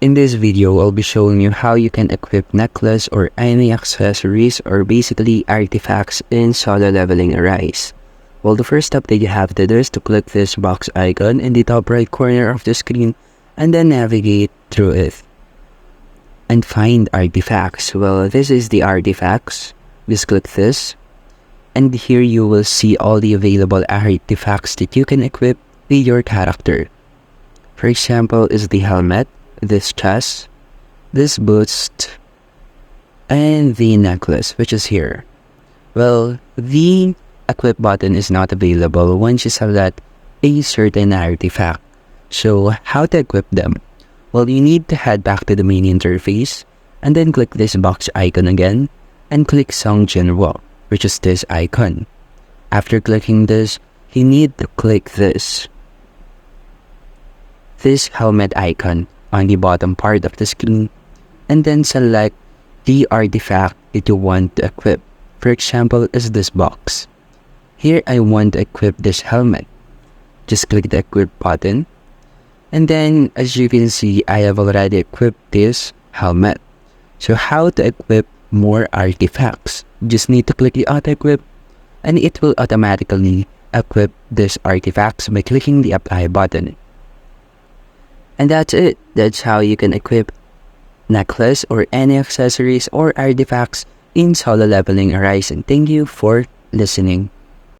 In this video, I'll be showing you how you can equip necklace or any accessories or basically artifacts in solo leveling Arise. Well, the first step that you have to do is to click this box icon in the top right corner of the screen and then navigate through it and find artifacts. Well, this is the artifacts. Just click this and here you will see all the available artifacts that you can equip with your character. For example, is the helmet, this chest, this boost, and the necklace, which is here. Well, the equip button is not available once you select a certain artifact. So how to equip them? Well, you need to head back to the main interface and then click this box icon again and click Song General, which is this icon. After clicking this, you need to click this helmet icon on the bottom part of the screen and then select the artifact that you want to equip. For example, is this box. Here I want to equip this helmet. Just click the equip button and then as you can see, I have already equipped this helmet. So how to equip more artifacts? Just need to click the auto equip and it will automatically equip these artifacts by clicking the apply button. And that's it. That's how you can equip necklace or any accessories or artifacts in solo leveling Arise. And thank you for listening.